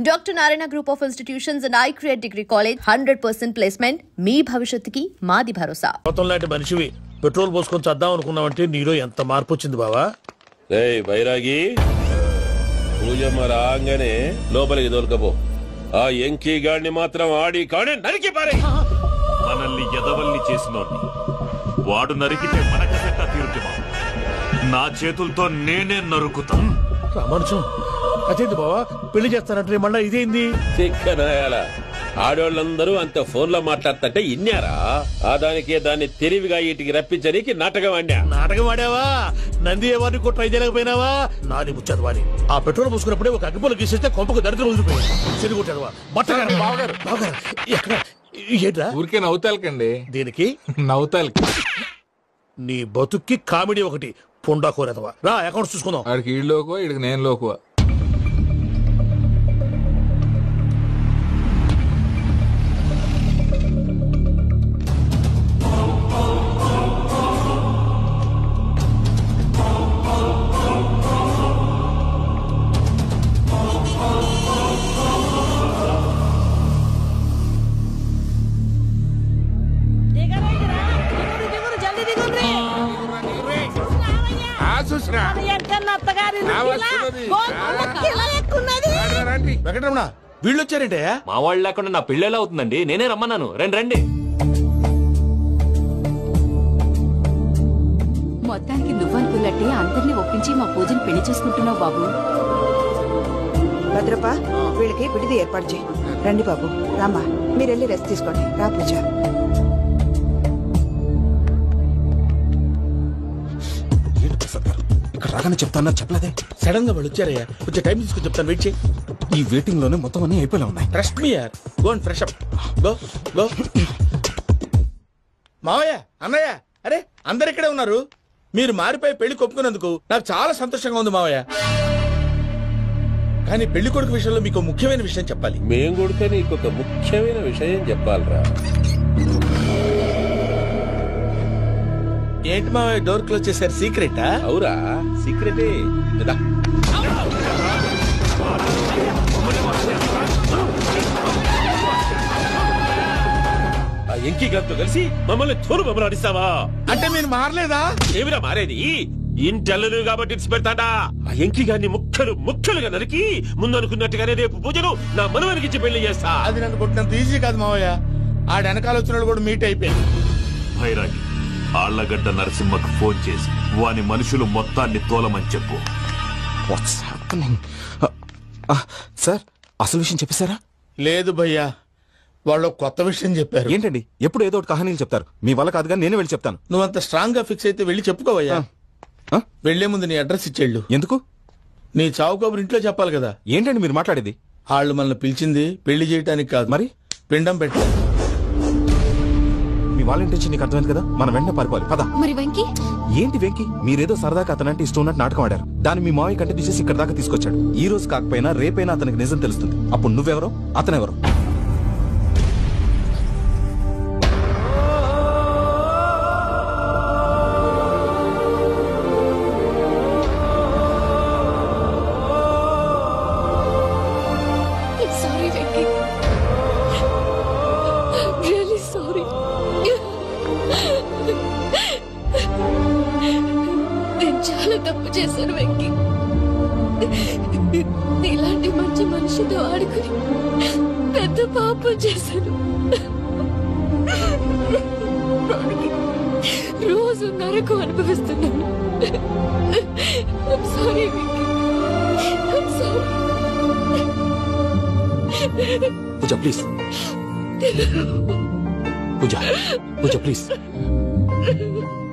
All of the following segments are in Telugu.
Dr. Narayana Group of Institutions and I Create Degree College 100% placement. మీ భవిష్యత్తుకి మాది భరోసా. మొత్తంలాంటి మనిషివి పెట్రోల్ పోసుకొని చద్దాం అనుకున్నావంటే నీలో ఎంత మార్పు వచ్చింది బావా? ఏయ్ బైరాగి, పూజమ్మ రాగానే లోపలికి దొరకపో. ఆ ఎంకీ గాడిని మాత్రం ఆడి కాడే నరికి పారే. మనల్ని ఎదవల్ని చేసినోడ్ని వాడు నరికితే మనకసెట్టా తీరుతుమా? నా చేతులతో నేనే నరుకుతా. రామానుజం అదేంటి బావా, పెళ్లి చేస్తానంటే మళ్ళా ఇదేంది? చిక్కనాయాలా ఆడోళ్ళందరూ అంత ఫోన్ లో మాట్లాడుతుంటే ఇన్నారా? ఆ దానికే దాన్ని తెలివిగా ఇటుకి రప్పించడానికి నాటకం ఆడా. నాటకం ఆడావా? నంది ఎవరిని కూడా ట్రై చేయలేకపోయినావా? నాది ముచ్చదు వాడి. ఆ పెట్రోల్ పోసుకున్నప్పుడే ఒక అగ్గిపొల గీసేస్తే కొంపకు దరిద్రం వదిలిపోయింది. చెరుగుంటాడు బావగారు. ఎక్కడ ఏంట్రా? ఊరికే నవ్వుతాలకండి. దీనికి నవ్వుతాలకి నీ బతుక్కి కామెడీ ఒకటి పుండా కోరేదవా. రా అకౌంట్స్ చూసుకుందాం. ఆడికి ఈడు లోకువా, ఈడికి నేను లోకువా. వెంకటరమణ వీళ్ళు వచ్చారంటే మా వాళ్ళు లేకుండా నా పెళ్ళి ఎలా అవుతుందండి? నేనే రమ్మన్నాను. రండి రండి. మొత్తానికి నువ్వనుకున్నట్టే అందరినీ ఒప్పించి మా పూజని పెళ్లి చేసుకుంటున్నావు బాబు. భద్రప్ప, వీళ్ళకి విడిది ఏర్పాటు చేయి. రండి బాబు, రామ్మా, మీరెళ్ళి రెస్ట్ తీసుకోండి. రా పూజ. ఇక్కడ రాగానే చెప్తాను చెప్పలేదే. సడన్ గా వాళ్ళు వచ్చారయ్యా, కొంచెం టైం తీసుకుని చెప్తాను. వెయిట్ చేయి. ఈ వెయిటింగ్ లోనే మొత్తం అన్ని అయిపోయినా ఉన్నాయి. ట్రస్ట్ మీ యార్. Go and fresh up. Go go. మావయ్య, అన్నయ్య, అరే అందరు ఇక్కడే ఉన్నారు. మీరు మారిపోయి పెళ్లి కొప్పుకున్నందుకు నాకు చాలా సంతోషంగా ఉంది మావయ్య. కానీ పెళ్లి కొడుకు విషయంలో మీకు ముఖ్యమైన విషయం చెప్పాలి. మేం కొడుక నీకు ఒక ముఖ్యమైన విషయం చెప్పాలరా. ఏంటి మావయ్య డోర్ క్లోజ్ చేశారు? సీక్రెటా? అవురా, సీక్రెటే. ఆ ఎంకీ గారితో కలిసి మమ్మల్ని తోలు బొమ్మలాడిస్తావా? అంటే మీరు మారలేదా? ఏమిరా మారేది? ఇంటల్లు కాబట్టి ఇచ్చి పెడతాడా? ఆ ఎంకీ గారిని ముక్కలుగా నరికి ముందనుకున్నట్టుగానే రేపు పూజలు నా మనవనికిచ్చి పెళ్లి చేస్తా. అది నన్ను కొట్టినంత ఈజీ కాదు మావయ్య. ఆడ వెనకాల వచ్చిన కూడా మీట్ అయిపోయింది. భైరాగి, ఆళ్లగడ్డ నరసింహకు ఫోన్ చేసి వాని మనుషులు మొత్తాన్ని తోలమని చెప్పు. సార్, అసలు విషయం చెప్పేశారా? లేదు భయ్యా, వాళ్ళు కొత్త విషయం చెప్పారు. ఏంటండి ఎప్పుడు ఏదో ఒకటి కహానీలు చెప్తారు? మీ వల్ల కాదుగా, నేనే వెళ్ళి చెప్తాను. నువ్వంత స్ట్రాంగ్ గా ఫిక్స్ అయితే వెళ్ళి చెప్పుకోవయ్యా. వెళ్లే ముందు నీ అడ్రస్ ఇచ్చేళ్ళు. ఎందుకు? నీ చావు కబురు ఇంట్లో చెప్పాలి కదా. ఏంటండి మీరు మాట్లాడేది? వాళ్ళు మనల్ని పిలిచింది పెళ్లి చేయడానికి కాదు, మరి పిండం పెట్టాలి. మీ వాళ్ళ ఇంటి నీకు అర్థమైంది కదా, మనం వెంటనే పారిపోవాలి. పద. మరి వెంకీ? ఏంటి వెంకీ? మీరేదో సరదాగా అతనంటే ఇష్టం ఉన్నట్టు నాటకం ఆడారు. దాన్ని మీ మావయ్య కంటిన్యూ చేసి ఇక్కడ దాకా తీసుకొచ్చాడు. ఈ రోజు కాకపోయినా రేపైనా అతనికి నిజం తెలుస్తుంది. అప్పుడు నువ్వెవరో అతనెవరో. చాలా తప్పు చేశాను వెంకీ. ఇలాంటి మంచి మనిషితో ఆడుకుని పెద్ద పాపం చేశాను. రోజు నరకం అనుభవిస్తున్నాను. Sorry Venky, Pooja please. Pooja please.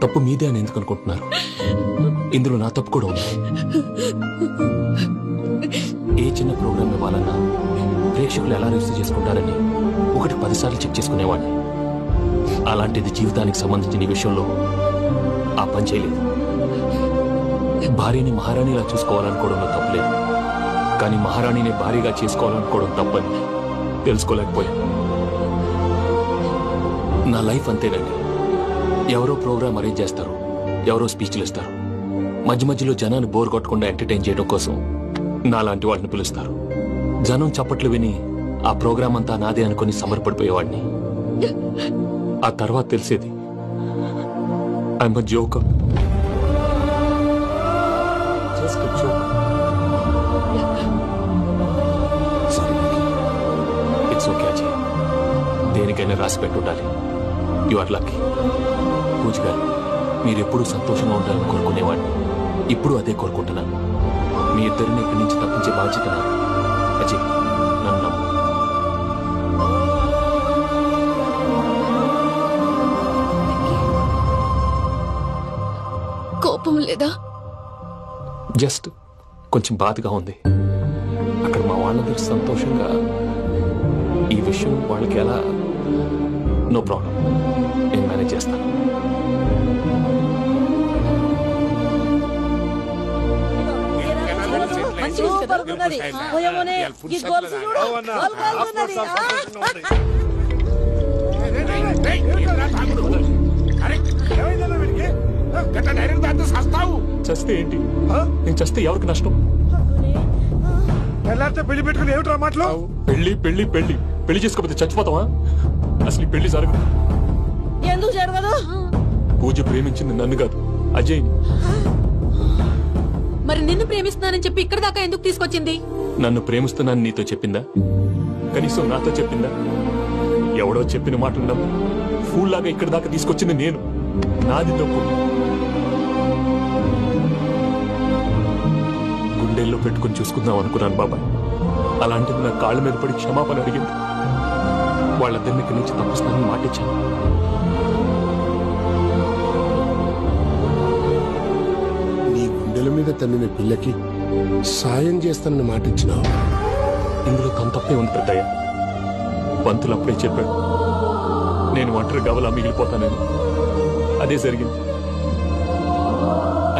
తప్పు మీదే అని ఎందుకు అనుకుంటున్నారు? ఇందులో నా తప్పు కూడా ఉంది. ఏ చిన్న ప్రోగ్రామ్ ఇవ్వాలన్నా ప్రేక్షకులు ఎలా రిసీవ్ చేసుకుంటారని 1-10 సార్లు చెక్ చేసుకునేవాడిని. అలాంటిది జీవితానికి సంబంధించిన ఈ విషయంలో ఆ పని చేయలేదు. భార్యని మహారాణిలా చూసుకోవాలనుకోవడంలో తప్పలేదు, కానీ మహారాణిని భార్యగా చేసుకోవాలనుకోవడం తప్పని తెలుసుకోలేకపోయాను. నా లైఫ్ అంతేనండి. ఎవరో ప్రోగ్రామ్ అరేంజ్ చేస్తారు, ఎవరో స్పీచ్లు ఇస్తారు. మధ్య మధ్యలో జనాన్ని బోర్ కొట్టకుండా ఎంటర్టైన్ చేయడం కోసం నాలాంటి వాళ్ళని పిలుస్తారు. జనం చప్పట్లు విని ఆ ప్రోగ్రాం అంతా నాదే అనుకుని సమర్పడిపోయేవాడిని. ఆ తర్వాత తెలిసేది I'm a joker. Just a joke. It's okay, Ajay. దేనికైనా రాసి పెట్టుండాలి. You are lucky. Pooja garu, మీరెప్పుడూ సంతోషంగా ఉండాలని కోరుకునేవాడిని. ఇప్పుడు అదే కోరుకుంటున్నాను. మీ ఇద్దరిని ఇక్కడి నుంచి తప్పించే బాధ్యత నాది. అజయ్, నన్ను నమ్ము. కోపం లేదా? జస్ట్ కొంచెం బాధగా ఉంది. అక్కడ మా వాళ్ళందరూ సంతోషంగా ఈ విషయం వాళ్ళకి ఎలా. నో ప్రాబ్లం, నేను మేనేజ్ చేస్తాను. చస్తే ఏంటి? నేను చస్తే ఎవరికి నష్టం? పెళ్లి పెట్టుకుని ఏమిట్రా మాటలు? పెళ్లి పెళ్లి పెళ్లి పెళ్లి చేసుకోకపోతే చచ్చిపోతావా? అసలు ఈ పెళ్లి జరగదు. ఎందుకు జరగదు? పూజ ప్రేమించింది నన్ను కాదు, అజయ్ని. మరి నిన్ను ప్రేమిస్తున్నానని చెప్పి ఇక్కడ దాకా ఎందుకు తీసుకొచ్చింది? నన్ను ప్రేమిస్తున్నాను నీతో చెప్పిందా? కనీసం నాతో చెప్పిందా? ఎవడో చెప్పిన మాటలు నమ్మి ఫూల్ లాగా ఇక్కడ దాకా తీసుకొచ్చింది నేను. నాది తప్పు. గుండెల్లో పెట్టుకుని చూసుకుందాం అనుకున్నాను బాబాయ్. అలాంటిది నా కాళ్ళ మీద పడి క్షమాపణ అడిగింది. వాళ్ళిద్దరిని ఇక్కడి నుంచి తప్పిస్తానని మాటిచ్చాను. నీ గుండెల మీద తన్నిన పిల్లకి సాయం చేస్తానని మాటిచ్చినావు. ఇందులో తన తప్పే ఉంది పెద్దయ్య. పంతులు అప్పుడే చెప్పాడు నేను ఒంటరి గవలా మిగిలిపోతానని. అదే జరిగింది.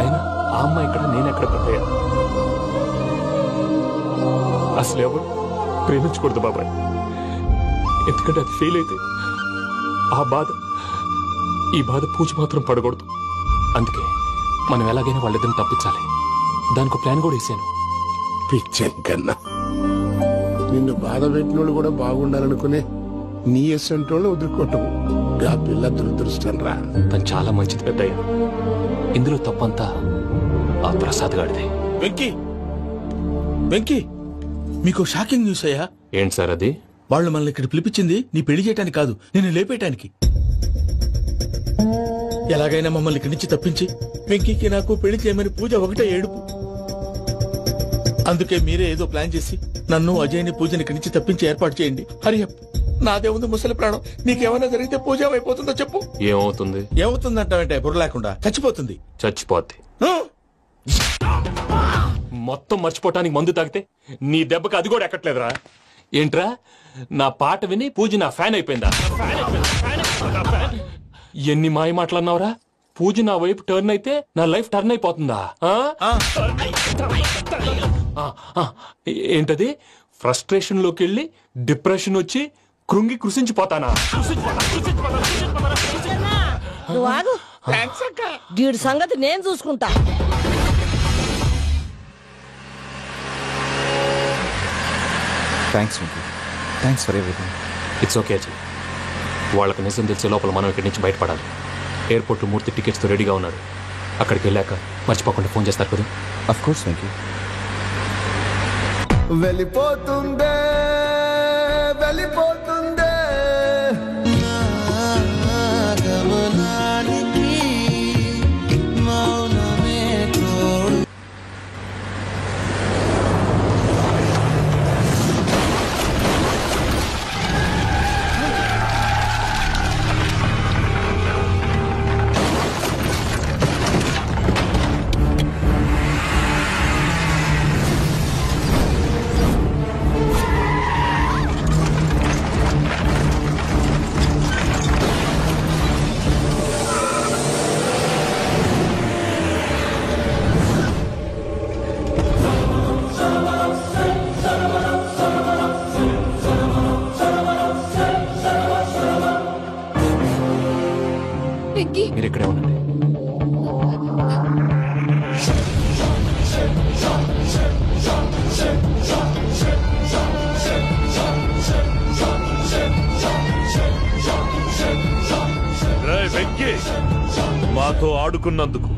అయినా ఆ అమ్మాయి ఇక్కడ, నేనెక్కడ పెద్దయ్య? అసలు ఎవరు ప్రేమించకూడదు బాబాయ్. ఎందుకంటే అది ఫెయిల్ అయితే ఈ బాధ పూజ మాత్రం పడకూడదు. అందుకే మనం ఎలాగైనా వాళ్ళిద్దరిని తప్పించాలి. దానికి ప్లాన్ కూడా వేసాను. పిచ్చన్ కన్నా నిన్ను బాధ పెట్టినోళ్ళు కూడా బాగుండాలనుకునే నీ ఎస్సంటోళ్ళు వదులుకోవటం ఆ పిల్ల దురదృష్టం రా. తను చాలా మంచిది పెద్దయ్య. ఇందులో తప్పంతా ఆ ప్రసాద్ గాడిదే. వెంకీ, మీకు షాకింగ్ న్యూస్ అయ్యా. ఏంటి సార్ అది? వాళ్ళు మనల్ని ఇక్కడ పిలిపించింది నీ పెళ్లి చేయడానికి కాదు, నేను లేపేయటానికి. ఎలాగైనా మమ్మల్ని ఇక్కడి నుంచి తప్పించి వెంకీకి నాకు పెళ్లి చేయమని పూజ ఒకటే ఏడుపు. అందుకే మీరే ఏదో ప్లాన్ చేసి నన్ను అజయ్ని పూజని ఇక్కడి నుంచి తప్పించి ఏర్పాటు చేయండి. హరియప్, నాదే ఉంది ముసలి ప్రాణం. నీకేమైనా జరిగితే పూజ అయిపోతుందో చెప్పు. ఏమవుతుంది? ఏమవుతుందంటావంటే బుర్ర లేకుండా చచ్చిపోతుంది. చచ్చిపోద్ది. మొత్తం మర్చిపోవటానికి మందు తాగితే నీ దెబ్బకి అది కూడా ఎక్కట్లేదురా. ఏంట్రా, నా పాట విని పూజ నా ఫ్యాన్ అయిపోయిందా? ఎన్ని మాయ మాటలన్నావురా? పూజ నా వైపు టర్న్ అయితే నా లైఫ్ టర్న్ అయిపోతుందా? ఏంటది? ఫ్రస్ట్రేషన్ లోకి వెళ్ళి డిప్రెషన్ వచ్చి కృంగి కృషించిపోతానా? వీడి సంగతి నేను చూసుకుంటా. Thanks for everything. It's okay Ajay. వాళ్ళకి నిజం తెలిసే లోపల మనం ఇక్కడి నుంచి బయటపడాలి. ఎయిర్పోర్ట్లో మూర్తి టికెట్స్తో రెడీగా ఉన్నాడు. అక్కడికి వెళ్ళాక మర్చిపోకుండా ఫోన్ చేస్తారు కదా. Of course Venky. వెళ్ళిపోతుందే వెళ్ళిపోతుందే గమనానికి మౌనమే తోడు. మీరు ఇక్కడే ఉండండి. నాతో ఆడుకున్నందుకు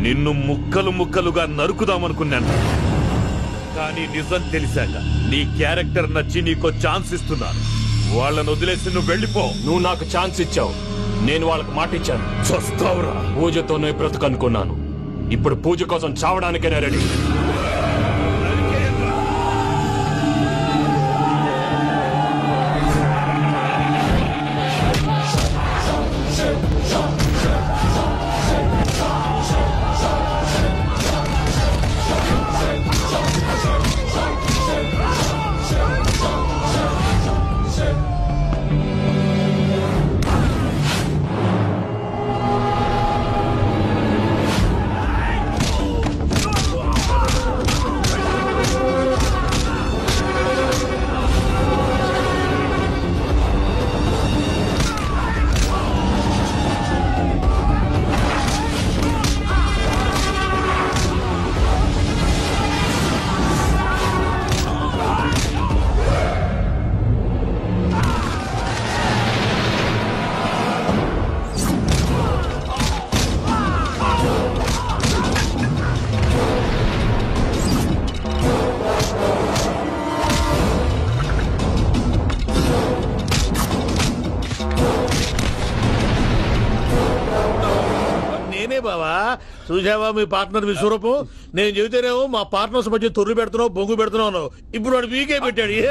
నిన్ను ముక్కలు ముక్కలుగా నరుకుదామనుకున్నాను. కానీ నిజం తెలిసాక నీ క్యారెక్టర్ నచ్చి నీకో ఛాన్స్ ఇస్తున్నాను. వాళ్ళను వదిలేసి నువ్వు వెళ్ళిపో. నువ్వు నాకు ఛాన్స్ ఇచ్చావు, నేను వాళ్ళకి మాట ఇచ్చాను. చస్తావురా. పూజతోనే బ్రతుకనుకున్నాను, ఇప్పుడు పూజ కోసం చావడానికైనా రెడీ. చూసావా మీ పార్ట్నర్ విశ్వరూపం? నేను చెబితేనేమో మా పార్ట్నర్స్ మధ్య తొర్రు పెడుతున్నావు, బొంగు పెడుతున్నావు. ఇప్పుడు వాడు వీకే పెట్టాడు. ఏ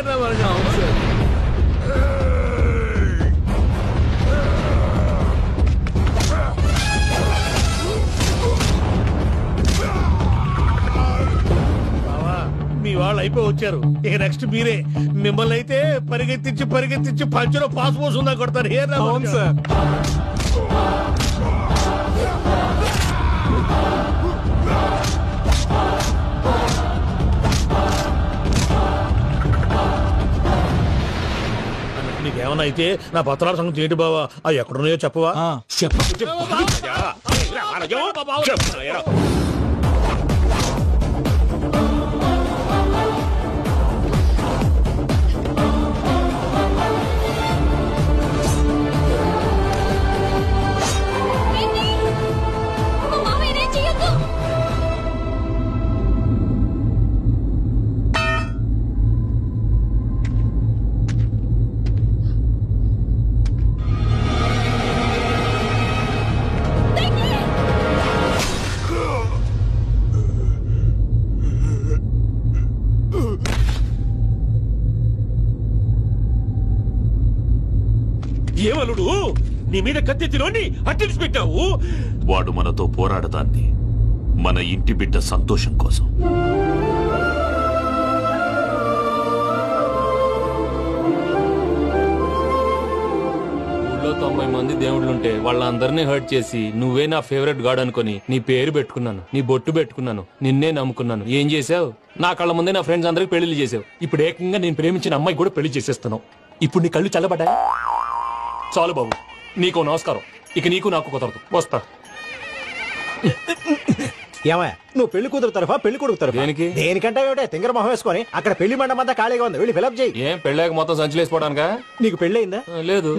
మీ వాళ్ళు అయిపోయి వచ్చారు. ఇక నెక్స్ట్ మీరే. మిమ్మల్ని అయితే పరిగెత్తించి పంచలో పాస్ పోసుందా కొడతారు. ఏ సార్ నీకేమన్నా అయితే నా పత్రాల సంగతి ఏంటి బావా? అవి ఎక్కడున్నాయో చెప్పవా? ఏమలుడు, నీ మీద కత్తెత్తిలోని అట్టెలిసి పెట్టావు. వాడు మనతో పోరాడదాన్ని మన ఇంటి బిడ్డ సంతోషం కోసం. ఊళ్ళో 90 మంది దేవుళ్ళుంటే వాళ్ళందరినీ హర్ట్ చేసి నువ్వే నా ఫేవరెట్ గాడ్ అనుకుని నీ పేరు పెట్టుకున్నాను, నీ బొట్టు పెట్టుకున్నాను, నిన్నే నమ్ముకున్నాను. ఏం చేసావు? నా కళ్ళ ముందే నా ఫ్రెండ్స్ అందరికి పెళ్లి చేసావు. ఇప్పుడు ఏకంగా నేను ప్రేమించిన అమ్మాయి కూడా పెళ్లి చేసేస్తున్నావు. ఇప్పుడు నీ కళ్ళు చల్లబడ్డాయి. చాలు బాబు, నీకు నమస్కారం. ఇక నీకు నాకు కుదరదు. వస్తా. ఏమయ్యా, నువ్వు పెళ్లి కూతురు తరఫా పెళ్లి కొడుకు తరఫా? దేనికంటే తింగర మొహం వేసుకొని అక్కడ పెళ్లి మండపంతా ఖాళీగా ఉంది, వెళ్ళి ఫిలప్ చేయి. ఏం పెళ్ళాక మొత్తం సంచులేసిపోవడానికా? నీకు పెళ్ళయిందా? లేదు.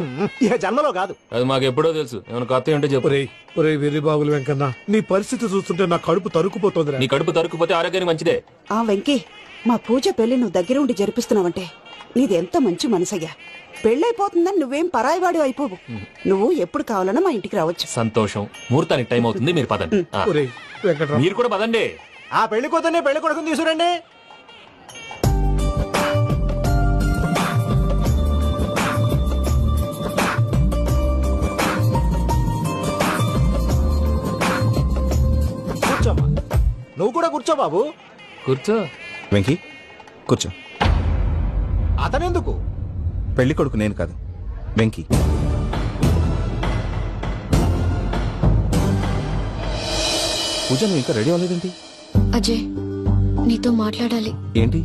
ఇక జన్మలో కాదు. అది మాకు ఎప్పుడో తెలుసు. ఏమైనా కొత్త ఉంటే చెప్పు. వెర్రి బాగులు వెంకన్న, నీ పరిస్థితి చూస్తుంటే నా కడుపు తరుక్కుపోతుంది. నీ కడుపు తరుక్కుపోతే ఆరోగ్యానికి మంచిదే. ఆ వెంకీ, మా పూజ పెళ్లి నువ్వు దగ్గర ఉండి జరిపిస్తున్నావంటే నీది ఎంత మంచి మనసయ్యా. పెళ్ళైపోతుందని నువ్వేం పరాయివాడు అయిపోవు. నువ్వు ఎప్పుడు కావాలన్నా మా ఇంటికి రావచ్చు. సంతోషం. ముహూర్తానికి టైం అవుతుంది, మీరు పదండి. మీరు కూడా పదండి. ఆ పెళ్లి కూతుర్ని పెళ్లి కొడుకుని తీసుకురండి. కూర్చోమ్మా. నువ్వు కూడా కూర్చో బాబు. కూర్చో. వెంకీ కూర్చో. అతనెందుకు? పెళ్లి కొడుకు నేను కాదు, వెంకీ. పూజ, నువ్వు ఇంకా రెడీ అవ్వలేదేంటి? అజయ్, నీతో మాట్లాడాలి. ఏంటి?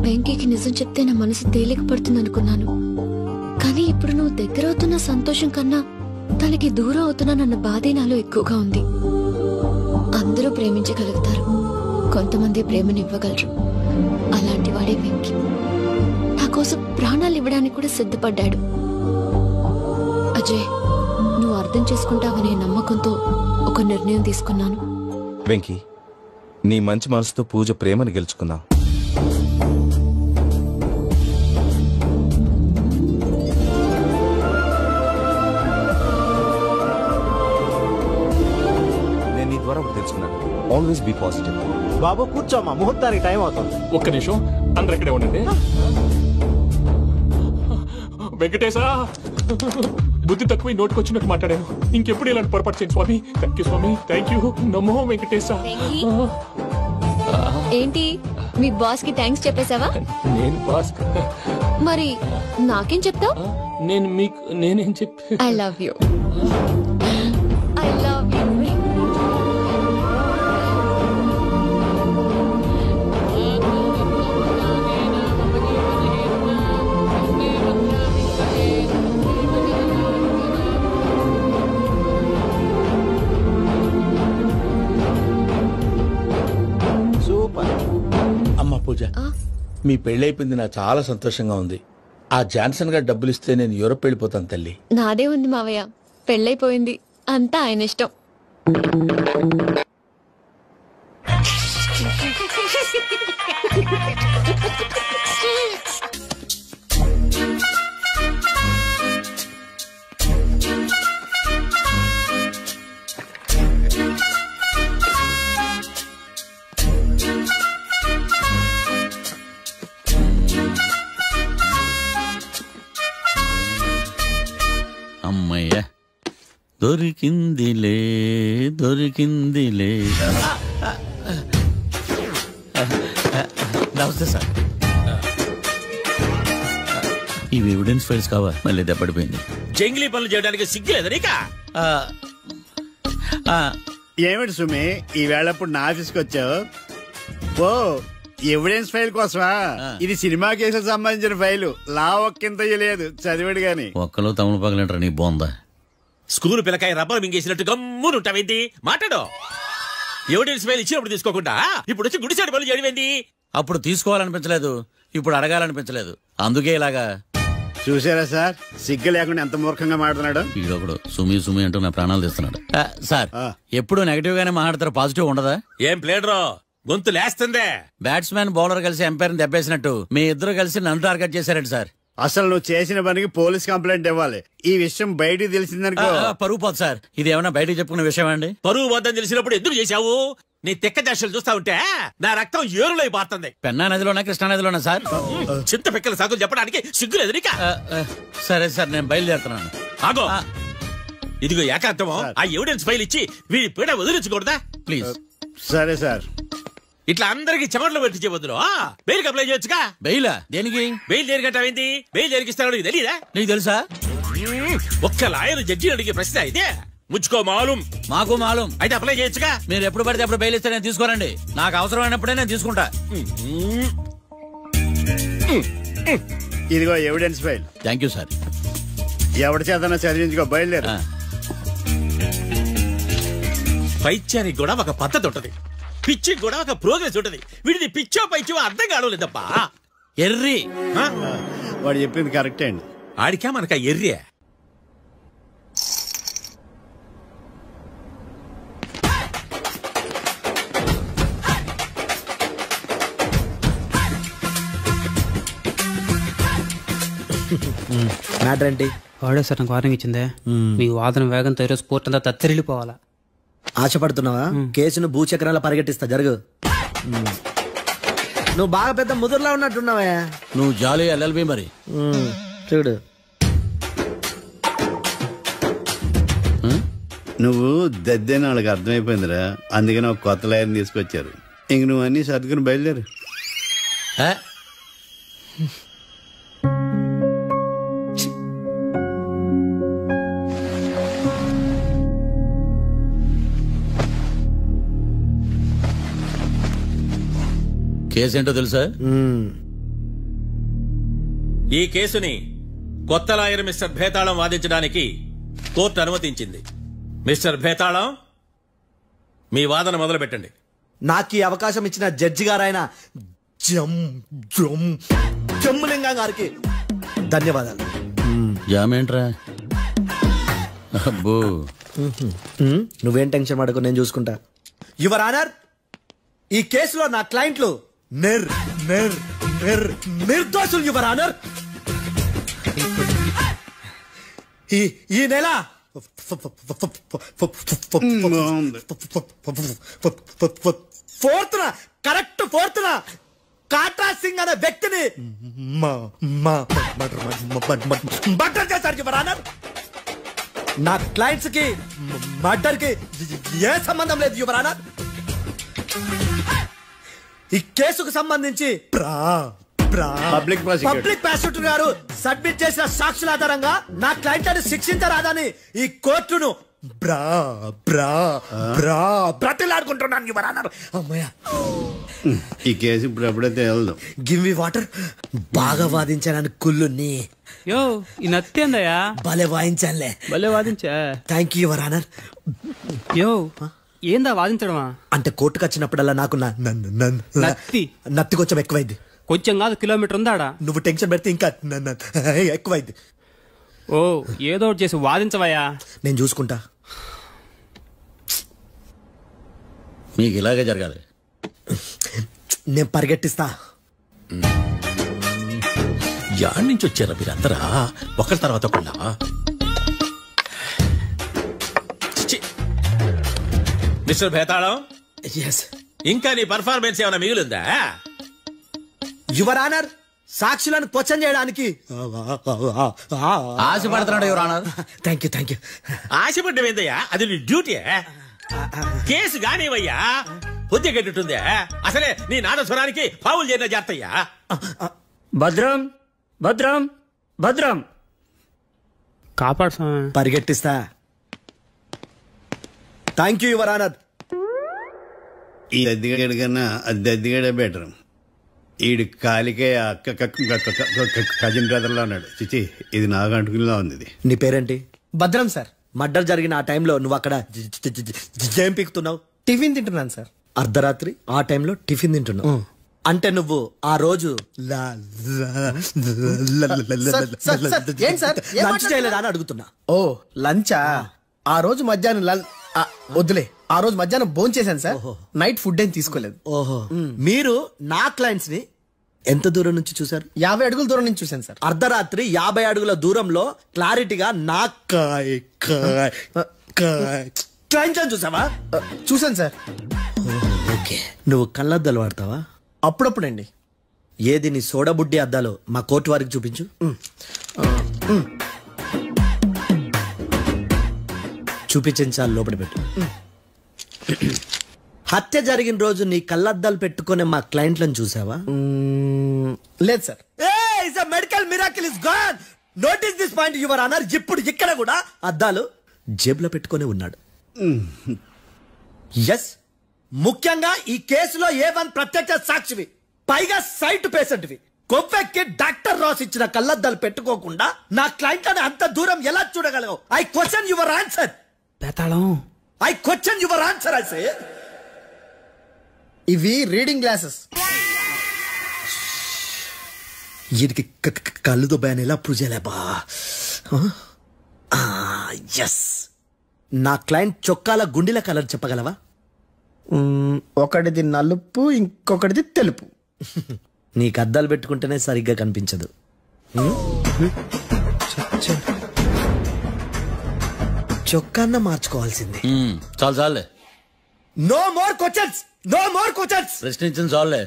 వెంకీకి నిజం చెప్తే నా మనసు తేలిక పడుతుంది అనుకున్నాను. కానీ ఇప్పుడు నువ్వు దగ్గర అవుతున్న సంతోషం కన్నా తనకి దూరం అవుతున్నానన్న బాధే నాలో ఎక్కువగా ఉంది. అందరూ ప్రేమించగలుగుతారు, కొంతమంది ప్రేమనివ్వగలరు. అలాంటి వాడే వెంకీ. నా కోసం ప్రాణాలు ఇవ్వడానికి కూడా సిద్ధపడ్డాడు. అజయ్, నువ్వు అర్థం చేసుకుంటావనే నమ్మకంతో ఒక నిర్ణయం తీసుకున్నాను. వెంకీ, నీ మంచి మనసుతో పూజ ప్రేమను గెలుచుకుందాం. నేను నీ ద్వారా తెలుసుకున్నాను. Always be positive. బాబు కూర్చోమ్మా, ముహూర్తానికి టైం అవుతుంది. ఒక్క నిమిషం, అందరు ఇక్కడే ఉండండి. వెంకటేశా, బుద్ధి తక్కువ నోటుకొచ్చినట్టు మాట్లాడాను. ఇంకెప్పుడు ఇలాంటి పొరపాటు చేయండి స్వామి. థ్యాంక్ యూ స్వామి, థ్యాంక్ యూ. నమో వెంకటేశా. ఏంటి మీ బాస్ కి థ్యాంక్స్ చెప్పేశావా? నేను బాస్ మరి నాకేం చెప్తావు? నేనేం చెప్పి I love you. I love you. అమ్మ పూజ, మీ పెళ్ళైపోయింది, నాకు చాలా సంతోషంగా ఉంది. ఆ జాన్సన్ గారు డబ్బులు ఇస్తే నేను యూరోప్ వెళ్ళిపోతాను తల్లి. నాదే ఉంది మావయ్య, పెళ్ళైపోయింది, అంతా ఆయన ఇష్టం. అమ్మయ్య, దొరికిందిలే దొరికిందిలే. నమస్తే సార్. ఇవి ఎవిడెన్స్ ఫైల్స్ కావా? మళ్ళీ దెబ్బడిపోయింది. జంగిలీ పనులు చేయడానికి సిగ్గులేదు నీకా? ఏమిటి సుమి, ఈ వేళప్పుడు నా ఆఫీస్కి వచ్చావు? ఓ, ఎవిడెన్స్ ఫైల్ కోసమా? ఇది సినిమా కేసులకు సంబంధించిన ఫైలు. లా ఒక్కింత లేదు, చదివాడు గాని. ఒక్కలో తమను పగలంటారా నీ బోందా? School పిల్లకాయ rubber మింగేసినట్టు గమ్మునుంటావేంటి? మాట్లాడు. ఎవిడెన్స్ ఫైల్ ఇచ్చినప్పుడు తీసుకోకుండా ఇప్పుడు వచ్చి గుడిసాడు పనులు చేయడమేంటి? అప్పుడు తీసుకోవాలనిపించలేదు, ఇప్పుడు అడగాలనిపించలేదు, అందుకే ఇలాగా. చూసారా సార్, సిగ్గు లేకుండా ఎంత మూర్ఖంగా మాట్లాడుతున్నాడు. ఈడొకడు సుమి సుమి అంటూ నా ప్రాణాలు తీస్తున్నాడు. సార్, ఎప్పుడు నెగటివ్ గానే మాట్లాడతారు, పాజిటివ్ ఉండదా? ఏం ప్లేడరో గొంతు లేస్తుందే. బ్యాట్స్మెన్ బౌలర్ కలిసి ఎంపైర్ దెబ్బేసినట్టు మీ ఇద్దరు కలిసి నన్ను టార్గెట్ చేశారండి సార్. అసలు నువ్వు చేసిన పనికి పోలీస్ కంప్లైంట్ ఇవ్వాలి. ఈ విషయం బయటికి తెలిసిందనుకో పరువు పోదు సార్. ఇది ఏమన్నా బయటకు చెప్పుకునే విషయం అండి? పరువు వద్దని తెలిసినప్పుడు ఎందుకు చేశావు? నీ తెక్క దశలు చూస్తా ఉంటే నా రక్తం ఏరులై పారుతుంది. పెన్నా నదిలోనా కృష్ణా నదిలోనా సార్? చింత పిక్కల సాగులు చెప్పడానికి సిగ్గులేదు నీకా? సరే సార్, నేను బయలుదేరుతున్నాను. ఆగో, ఇదిగో ఏకాంతమో ఆ ఎవిడెన్స్ ఫైల్ ఇచ్చి వీడి పీడ వదిలించకూడదా ప్లీజ్? సరే సార్. ఇట్లా అందరికి చెమటలు పెట్టి చేయవద్దు. బెయిల్ అప్లై చేయొచ్చుగా. బెయిలా? దేనికి? బెయిల్ దేనికంటావేంటి? బెయిల్ దేనికిస్తాడు తెలీదా? నీకు తెలుసా? ఒక్క లాయర్ జడ్జి అడిగే ప్రశ్న అయితే ముచ్చుకో మాలూం. మాకు మాలూం. అయితే అప్లై చేయొచ్చుగా. మీరు ఎప్పుడు పడితే అప్పుడు బెయిల్ ఇస్తే నేను తీసుకోనండి. నాకు అవసరమైనప్పుడే నేను తీసుకుంటా. ఇదిగో evidence file. Thank you sir. ఎవరి చేతనా చదివించుకో, బయలుదేరు. పైత్యానికి కూడా ఒక పద్ధతి ఉంటది, పిచ్చికి కూడా ఒక ప్రోగ్రెస్ ఉంటది. వీడిది పిచ్చో పైచో అర్థం కావలేదప్పా. ఎర్రి వాడు చెప్పింది కరెక్టే అండి. ఆడికా మనక ఎర్రి. మ్యాటర్ ఏంటి? వాడే సార్ నాకు వార్నింగ్ ఇచ్చిందే. మీ వాదన వేగంతో ఈరోజు కోర్టు అంతా తత్తరిల్లిపోవాలా. ఆశపడుతున్నావా? కేసును భూచక్రాల పరిగెట్టిస్తా, జరుగు. నువ్వు బాగా పెద్ద ముదురులా ఉన్నట్టున్నావా? నువ్వు జాలి ఎల్ఎల్బి మరి. చూడు, నువ్వు దద్దేని వాళ్ళకి అర్థమైపోయిందిరా, అందుకని ఒక కొత్త లాయర్ని తీసుకొచ్చారు. ఇంక నువ్వు అన్ని సర్దుకుని బయలుదేరు. కేసేంటో తెలుసా? ఈ కేసుని కొత్త లాయర్ మిస్టర్ భేతాళం వాదించడానికి కోర్టు అనుమతించింది. మిస్టర్ భేతాళం, మీ వాదన మొదలు పెట్టండి. నాకు ఈ అవకాశం ఇచ్చిన జడ్జి గారైన జమ్ములింగం గారికి ధన్యవాదాలు. జామేంట్రా? అబ్బో నువ్వేం టెన్షన్ పడకు, నేను చూసుకుంటా. యువర్ ఆనర్, ఈ కేసులో నా క్లయింట్లు నిర్దోషులు యువర్ ఆనర్. ఈ నెల 4th correct 4th Katra Singh అనే వ్యక్తిని మర్డర్ చేశారు యువర్ ఆనర్. నా క్లయింట్స్ కి మర్డర్ కి ఏ సంబంధం లేదు యువర్ ఆనర్. ఈ కేసుకు సంబంధించి పబ్లిక్ ప్రాసిక్యూటర్ గారు సబ్మిట్ చేసిన సాక్షుల ఆధారంగా నా క్లయింట్ శిక్షించరాదని ఈ కోర్టును బ్రతిలాడుకుంటున్నాను యువర్ ఆనర్. అమ్మయ్యా, ఈ కేసు ఇప్పుడు ఎప్పుడైతే వెళ్దాం. Give me water. బాగా వాదించానని కుళ్ళుని యో ఈ నత్తేందయ్యా, భలే వాయించానులే. భలే వాదించా. Thank you your honour. యో ఏందా వాదించడమా? అంటే కోర్టుకు వచ్చినప్పుడల్లా నాకు నత్తి కొంచెం ఎక్కువైంది. కొంచెం కాదు, కిలోమీటర్ ఉందాడా. నువ్వు టెన్షన్ పెడితే ఇంకా ఎక్కువైంది. ఓ ఏదో ఒకటి చేసి వాదించవయ్యా. నేను చూసుకుంటా. మీకు ఇలాగే జరగాలి. నేను పరిగెట్టిస్తా. యాడ్ నుంచి వచ్చారా మీరందరా ఒకరి తర్వాత ఒకళ్ళ? మిస్టర్ భేతాళం, ఇంకా నీ పర్ఫార్మెన్స్ ఏమైనా మిగిలిందా? యువర్ ఆనర్, సాక్షులను క్వశ్చన్ చేయడానికి ఆశపడుతున్నాడు యువర్ ఆనర్. Thank you. ఆశపడ్డమేందయ్యా, అది నీ డ్యూటీ. కేసు గానివయ్యా, బుద్ధి గట్టుందే. అసలే నీ నాదస్వరానికి పావులు చేరిన జాతయ్యా. భద్రం భద్రం భద్రం కాపాడు. పరిగెట్టిస్తా. Thank you your honour. ఈ దద్దిగడ కన్నా అది దద్దిగడే బెటర్. ఈడు కాలికే కజిన్ బ్రదర్ లో ఉన్నాడు. చిచి, ఇది నాగంటుకులా ఉంది. నీ పేరేంటి? భద్రం సార్. మర్డర్ జరిగిన ఆ టైంలో నువ్వు అక్కడ ఏం పీకుతున్నావు? టిఫిన్ తింటున్నాను సార్. అర్ధరాత్రి ఆ టైంలో టిఫిన్ తింటున్నావు అంటే నువ్వు ఆ రోజు లంచ్ చేయలేదా అని అడుగుతున్నా. ఓ లంచా? ఆ రోజు మధ్యాహ్నం వద్దులే, ఆ రోజు మధ్యాహ్నం భోజనం చేశాను సార్. నైట్ ఫుడ్ ఏం తీసుకోలేదు. ఓహో, మీరు నా క్లయింట్స్ ని ఎంత దూరం నుంచి చూసారు? 50 అడుగుల దూరం నుంచి చూశాను సార్. అర్ధరాత్రి 50 అడుగుల దూరంలో క్లారిటీగా నా క్లయింట్ చూసావా? చూశాను సార్. ఓకే, నువ్వు కళ్ళద్దాలు వాడతావా? అప్పుడప్పుడండి. ఏది నీ సోడబుడ్డి అద్దాలు మా కోర్టు వారికి చూపించు. చూపించాలి, లోపల పెట్టు. హత్య జరిగిన రోజు నీ కళ్ళద్దాలు పెట్టుకునే మా క్లయింట్లను చూసావా? లేదు sir. Medical miracle is gone. Notice this point your honour. ఇప్పుడు ఇక్కడ కూడా అద్దాలు జేబులో పెట్టుకుని ఉన్నాడు. ఎస్, ముఖ్యంగా ఈ కేసులో A1 ప్రత్యక్ష సాక్షివి, పైగా సైట్ పేషెంట్వి. కొవ్వెక్కి డాక్టర్ రాస్ ఇచ్చిన కళ్ళద్దాలు పెట్టుకోకుండా నా క్లయింట్ అంత దూరం ఎలా చూడగలవు? I question your answer. I question your answer. I say ఇవి రీడింగ్ గ్లాసెస్. వీడికి కళ్ళు దుబ్బాయని ఎలా ప్రూవ్ చేయలేబా? ఎస్, నా క్లయింట్ చొక్కాల గుండెల కలర్ చెప్పగలవా? ఒకటిది నలుపు, ఇంకొకటిది తెలుపు. నీకు అద్దాలు పెట్టుకుంటేనే సరిగ్గా కనిపించదు. చొక్కాన్న మార్చుకోవాల్సింది. చాలు చాలే. No more questions, no more questions. ప్రశ్నించిన చాలులే.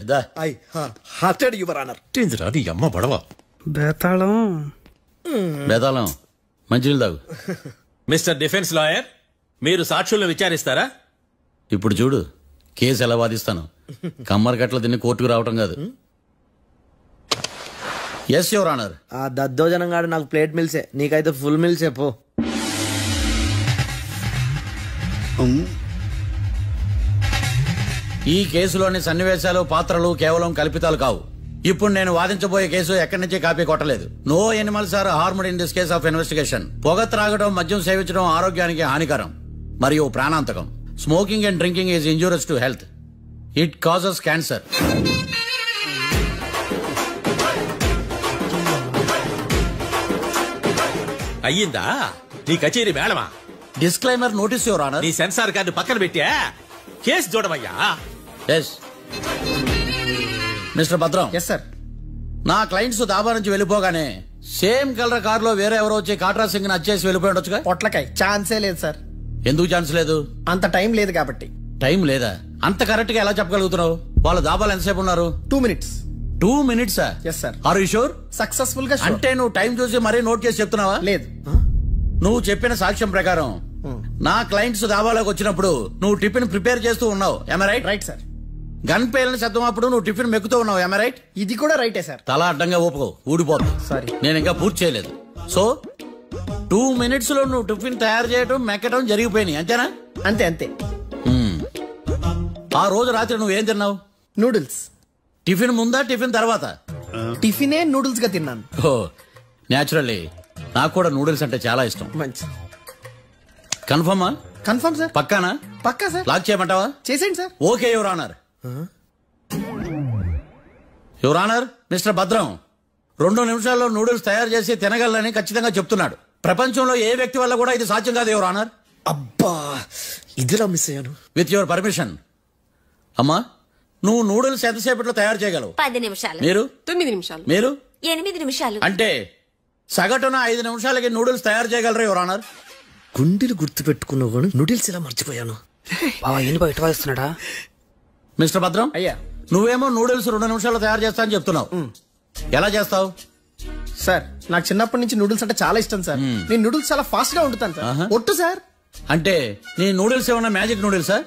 I hearted your honour. అది అమ్మ పడవ. బేతాళం బేతాళం మంచినీళ్ళు తాగు. మిస్టర్ డిఫెన్స్ లాయర్, మీరు సాక్షులను విచారిస్తారా? ఇప్పుడు చూడు కేసు ఎలా వాదిస్తాను. కమ్మరి కట్ల తిని కోర్టుకు రావటం కాదు. Yes your honour. ఆ దద్దోజనం గాడు నాకు ప్లేట్ మిల్సే, నీకైతే ఫుల్ మిల్సే పో. ఈ కేసులోని సన్నివేశాలు, పాత్రలు కేవలం కల్పితాలు కావు. ఇప్పుడు నేను వాదించబోయే కేసు ఎక్కడి నుంచి కాపీ కొట్టలేదు. No animals are harmed in this case of investigation. పొగ త్రాగడం, మద్యం సేవించడం ఆరోగ్యానికి హానికరం మరియు ప్రాణాంతకం. Smoking and drinking is injurious to health. It causes cancer. అయ్యిందా? నీ కచేరీ మేడమా? Disclaimer notice your honour. నీ సెన్సార్ కార్డు పక్కన పెట్టా కేసు చూడమయ్యా. మిస్టర్ భద్రం. Yes sir. నా క్లయింట్స్ దాబా నుంచి వెళ్ళిపోగానే సేమ్ కలర్ కార్ లో వేరే ఎవరో వచ్చి కాట్రా సింగ్ ని వచ్చేసి వెళ్ళిపోయి ఉండొచ్చుగా. పొట్లకాయ ఛాన్సే లేదు సార్. ఎందుకు ఛాన్స్ లేదు? అంత టైం లేదు కాబట్టి. టైం లేదా? అంత కరెక్ట్ గా ఎలా చెప్పగలుగుతున్నావు? వాళ్ళ దాబాలు ఎంతసేపు ఉన్నారు? 2 minutes. 2 minutes? Yes sir. Are you sure? Successful గా. అంటే నువ్వు టైం చూసి మరీ నోట్ చేసి చెప్తున్నావా? లేదు. నువ్వు చెప్పిన సాక్ష్యం ప్రకారం నా క్లయింట్స్ దాబాలోకి వచ్చినప్పుడు నువ్వు టిఫిన్ ప్రిపేర్ చేస్తూ ఉన్నావు. am I right? Right sir. Gun పేలిన శబ్దం అప్పుడు నువ్వు టిఫిన్ మెక్కుతూ ఉన్నావు. am I right? ఇది కూడా రైటే సార్. తల అడ్డంగా ఊపుకో, ఊడిపోతుంది. సారీ, నేను ఇంకా పూర్తి చేయలేదు. సో 2 minutes లో నువ్వు టిఫిన్ తయారు చేయడం మెక్కడం జరిగిపోయినాయి, అంతేనా? అంతే అంతే. ఆ రోజు రాత్రి నువ్వేం తిన్నావు? నూడిల్స్. టిఫిన్ ముందా టిఫిన్ తర్వాత? టిఫినే నూడిల్స్ గా తిన్నాను. ఓ న్యాచురల్లీ నాకు కూడా నూడిల్స్ అంటే చాలా ఇష్టం. మంచి. కన్ఫర్మా? Confirm sir. పక్కానా? పక్కా సార్. లాక్ చేయమంటావా? చేసేయండి sir. Okay your honour. Your honour, mister Bhadram 2 నిమిషాల్లో నూడిల్స్ తయారు చేసి తినగలని ఖచ్చితంగా చెప్తున్నాడు. ప్రపంచంలో ఏ వ్యక్తి వల్ల కూడా ఇది సాధ్యం కాదు యువర్ ఆనర్. అబ్బా, ఇదిలా మిస్ అయ్యాను. With your permission. అమ్మా, నువ్వు నూడిల్స్ ఎంతసేపట్లో తయారు చేయగలవు? 10 నిమిషాలు. మీరు? 9 నిమిషాలు. మీరు? 8 నిమిషాలు. అంటే సగటున 5 నిమిషాలకి నూడిల్స్ తయారు చేయగలరు యువర్ ఆనర్. గుండెలు గుర్తు పెట్టుకున్నావు, నూడిల్స్ ఇలా మర్చిపోయాను. బయట మిస్టర్ భద్రం, అయ్యా, నువ్వేమో నూడిల్స్ 2 నిమిషాల్లో తయారు చేస్తా అని చెప్తున్నావు. ఎలా చేస్తావు? సార్, నాకు చిన్నప్పటి నుంచి నూడిల్స్ అంటే చాలా ఇష్టం సార్. నేను నూడిల్స్ చాలా ఫాస్ట్ గా వండుతాను సార్. ఒట్టు సార్. అంటే నీ నూడిల్స్ ఏమన్నా మ్యాజిక్ నూడిల్సా?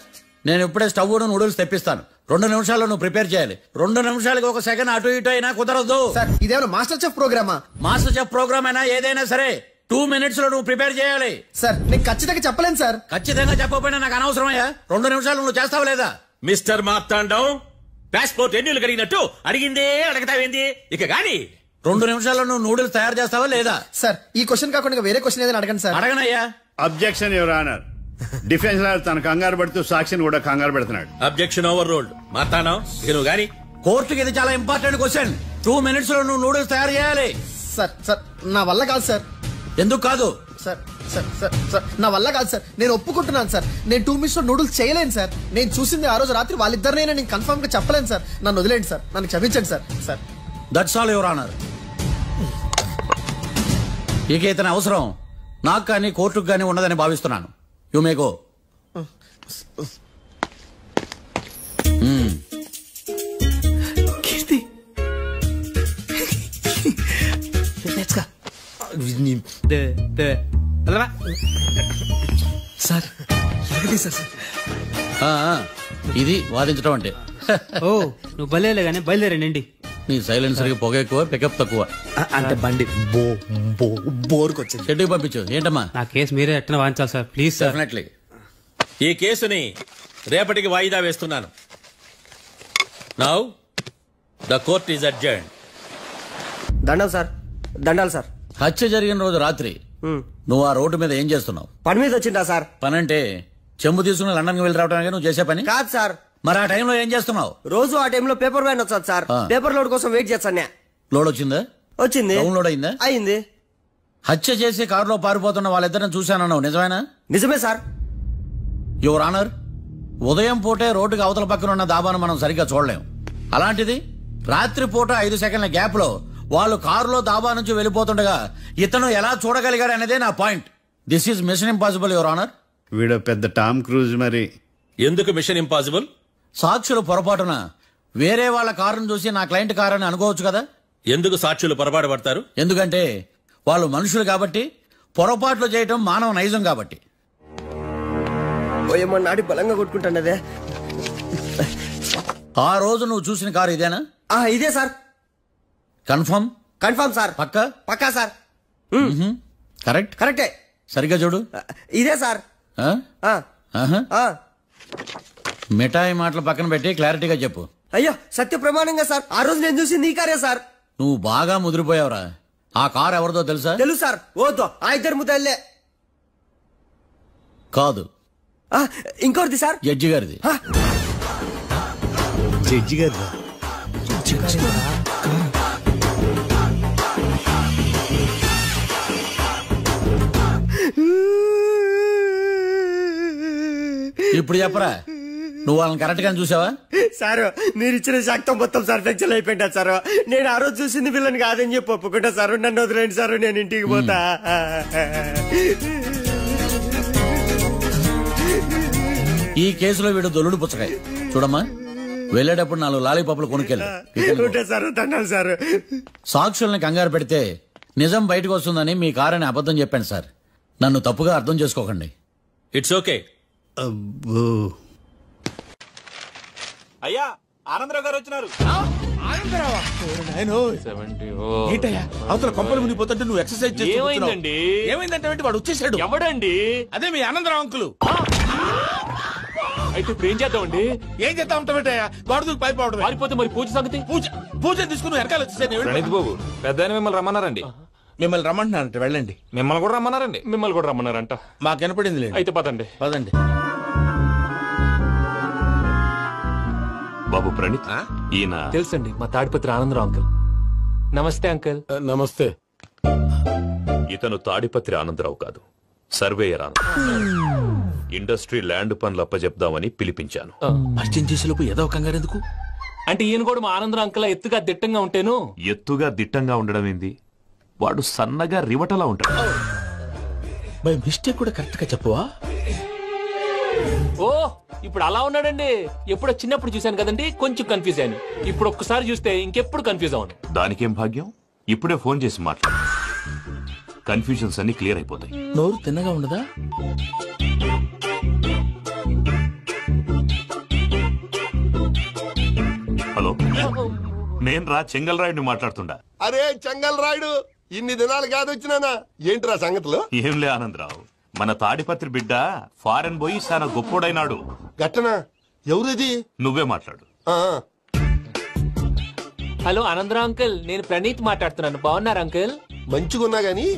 నేను ఇప్పుడే స్టవ్ నూడిల్స్ తెప్పిస్తాను. 2 నిమిషాల్లో నువ్వు ప్రిపేర్ చేయాలి. 2 నిమిషాలకి 1 సెకండ్ అటు ఇటు అయినా కుదరదు సార్. ఇదేమన్నా మాస్టర్ చెఫ్ ప్రోగ్రామా? మాస్టర్ చెఫ్ ప్రోగ్రామ్ అయినా ఏదైనా సరే 2 minutes లో నువ్వు ప్రిపేర్ చేయాలి. సార్, నేను ఖచ్చితంగా చెప్పలేను సార్. ఖచ్చితంగా చెప్పకపోయినా నాకు అనవసరమయ్యా. 2 నిమిషాలు నువ్వు చేస్తావు లేదా? మిస్టర్ మార్తాండం, పాస్పోర్ట్ ఎన్నిళ్ళు కడిగినట్టు అడిగిందే అడగతావేంది? ఇక గాని 2 నిమిషాల్లో నువ్వు నూడిల్స్ తయారు చేస్తావా లేదా? సార్, ఈ క్వశ్చన్ కాకుండా వేరే క్వశ్చన్ ఏదైనా అడగండి సార్. అడగనయ్యా. Objection your honour. Defence lawyer తన కంగారు పడుతూ సాక్షిని కూడా కంగారు పెడుతున్నాడు. Objection over ruled. మార్తాండం, ఇక నువ్వు గాని. కోర్టుకి ఇది చాలా ఇంపార్టెంట్ క్వశ్చన్. 2 minutes లో నువ్వు నూడిల్స్ తయారు చేయాలి. సార్ సార్, నా వల్ల కాదు సార్. ఎందుకు కాదు? సార్ సార్ సార్ సార్, నా వల్ల కాదు సార్. నేను ఒప్పుకుంటున్నాను సార్. నేను 2 minutes లో నూడిల్స్ చేయలేను సార్. నేను చూసింది ఆ రోజు రాత్రి వాళ్ళిద్దరినైనా నేను కన్ఫర్మ్ గా చెప్పలేను సార్. నన్ను వదిలేండి సార్. నన్ను క్షమించండి sir. Sir, that's all your honour. ఇక ఇతని అవసరం నాకు కానీ కోర్టుకు కానీ ఉండదని భావిస్తున్నాను. You may go. Keerthi, sir, ఇది వాదించడం అంటే. ఓ, నువ్వు బయలుదేరలే కానీ బయలుదేరండి. నీ సైలెన్సర్ కి పొగ ఎక్కువ, పికప్ తక్కువ. అంటే బండి బోర్కి వచ్చింది. షెడ్యూల్ పంపించు. ఏంటమ్మా? నా కేసు మీరే ఎట్టన వాయించాలి సార్, ప్లీజ్ సార్. డెఫినెట్లీ. ఈ కేసుని రేపటికి వాయిదా వేస్తున్నాను. Now the court is adjourned. దండాలు సార్, దండాలు సార్. హత్య జరిగిన రోజు రాత్రి నువ్వు ఆ రోడ్డు మీద ఏం చేస్తున్నావు? పని మీద వచ్చిందా సార్? పని అంటే చెంబు తీసుకుని లండన్ కి వెళ్ళి రావడానికి నువ్వు చేసే పని కాదు సార్. మరి ఆ టైంలో ఏం చేస్తున్నావు? రోజు ఆ టైంలో పేపర్ వ్యాన్ వచ్చాది సార్. పేపర్ లోడ్ కోసం వెయిట్ చేస్తాను. లోడ్ వచ్చిందా? వచ్చింది. డౌన్లోడ్ అయిందా? అయింది. హత్య చేసి కారులో పారిపోతున్న వాళ్ళిద్దరిని చూశానన్నావు, నిజమేనా? నిజమే సార్. యువర్ ఆనర్, ఉదయం పూటే రోడ్డుకి అవతల పక్కన ఉన్న దాబాను మనం సరిగ్గా చూడలేం. అలాంటిది రాత్రి పూట 5 సెకండ్ల గ్యాప్ లో వాళ్ళు కారులో దాబా నుంచి వెళ్ళిపోతుండగా ఇతను ఎలా చూడగలిగాడు అనేదే నా point. This is mission impossible your honour. వీడు పెద్ద టామ్ క్రూజ్. మరి ఎందుకు మిషన్ ఇంపాసిబుల్? సాక్షులు పొరపాటున వేరే వాళ్ళ కారును చూసి నా క్లయింట్ కారు అని అనుకోవచ్చు కదా. ఎందుకు సాక్షులు పొరపాటు పడతారు? ఎందుకంటే వాళ్ళు మనుషులు కాబట్టి, పొరపాట్లు చేయటం మానవ నైజం కాబట్టి. నాడి బలంగా కొట్టుకుంటానదే. ఆ రోజు నువ్వు చూసిన కారు ఇదేనా? ఇదే సార్. కన్ఫర్మ్? Confirm sir. పక్కా? పక్కా సార్. కరెక్ట్? కరెక్టే. సరిగ్గా చూడు. ఇదే సార్. మిఠాయి మాటలు పక్కన పెట్టి క్లారిటీగా చెప్పు. అయ్యో, సత్య ప్రమాణంగా సార్, ఆ రోజు నేను చూసింది ఈ కారే సార్. నువ్వు బాగా ముదిరిపోయావురా. ఆ కారు ఎవరిదో తెలుసా? తెలుసు సార్. ఓతో ఆ ఇద్దరు ముద్దల్లే. కాదు, ఇంకోటిది సార్. జడ్జి గారిది. జడ్జి గారిదా? ఇప్పుడు చెప్పరా, నువ్వు వాళ్ళని కరెక్ట్ గా చూసావా? సారు మీరు ఇచ్చిన శాక్తం మొత్తం సర్ఫెక్షన్ అయిపోయింటా సారు. నేను ఆ రోజు చూసింది వీళ్ళని కాదని చెప్పి ఒప్పుకుంటా సారు. నన్ను వదిలేండి సారు, నేను ఇంటికి పోతా. ఈ కేసులో వీడు దొల్లుడు పుచ్చకాయ. చూడమ్మా, వెళ్ళేటప్పుడు 4 లాలీపాపులు కొనుక్కెళ్ళు. సాక్షుల్ని కంగారు పెడితే నిజం బయటకు వస్తుందని మీ కారని అబద్ధం చెప్పాను సార్. నన్ను తప్పుగా అర్థం చేసుకోకండి. It's okay. అయ్యా, ఆనందరావు గారు వచ్చినారు. అవతల కొంపలు మునిగిపోతుంటే నువ్వు ఎక్సర్సైజ్ చేస్తూ ఏమైందండి? ఏమైందంటే వాడు వచ్చేసాడు. ఎవడండి? అదే మీ ఆనందరావు అంకులు. అయితే ఇప్పుడు ఏం చేద్దామండి? ఏం చేద్దాం ఉంటావేటయ్యా? గొడవకు పైపోవడం. పారిపోతే మరి పూజ సంగతి? పూజ తీసుకుని వెనకాల వచ్చేసాను. ప్రణీత్ బాబు, పెద్ద మిమ్మల్ని రమ్మన్నారండి. మిమ్మల్ని రమ్మంటున్నారంట, వెళ్ళండి. మిమ్మల్ని కూడా రమ్మన్నారండి. మిమ్మల్ని కూడా రమ్మన్నారంట. మాకు వినపడింది. అయితే పదండి. పదండి. బాబు ప్రణీత్, ఈయన తెలుసండి, మా తాడిపత్రి ఆనందరావు అంకుల్. నమస్తే అంకుల్. నమస్తే. ఇతను తాడిపత్రి ఆనందరావు కాదు, సర్వేయర్ ఆనందరావు. ఇండస్ట్రీ ల్యాండ్ పనులు అప్పచెప్దామని పిలిపించాను. పరిచయం చేసేలోపు ఏదో కంగారు ఎందుకు? అంటే ఈయన కూడా మా ఆనందరావు అంకుల్ ఎత్తుగా దిట్టంగా ఉంటేను. ఎత్తుగా దిట్టంగా ఉండడం ఏంది, వాడు సన్నగా రివటలా ఉంటాడు. బై మిస్టేక్ కూడా కరెక్ట్ గా చెప్పవా? ఓ, ఇప్పుడు అలా ఉన్నాడండి. ఎప్పుడో చిన్నప్పుడు చూశాను కదండి, కొంచెం కన్ఫ్యూజ్ అయ్యాను. ఇప్పుడు ఒక్కసారి చూస్తే ఇంకెప్పుడు కన్ఫ్యూజ్ అవ్వను. దానికేం భాగ్యం, ఇప్పుడే ఫోన్ చేసి మాట్లాడు. కన్ఫ్యూజన్స్ అన్ని క్లియర్ అయిపోతాయి. నోరు తిన్నగా ఉండదా? హలో, నేను రా చెంగల్ రాయుడిని మాట్లాడుతుండా. అరే చెంగల్ రాయుడు, ఇన్ని దినాలు కాదు వచ్చినానా? ఏంట్రా సంగతులు? ఏంలే ఆనందరావు, మన తాడిపత్రి బిడ్డ ఫారెన్ పోయి చాలా గొప్పోడైనాడు. గట్టనా? ఎవరిది? నువ్వే మాట్లాడు. హలో ఆనందరావు అంకుల్, నేను ప్రణీత్ మాట్లాడుతున్నాను. బాగున్నారు అంకుల్? మంచిగున్నా గాని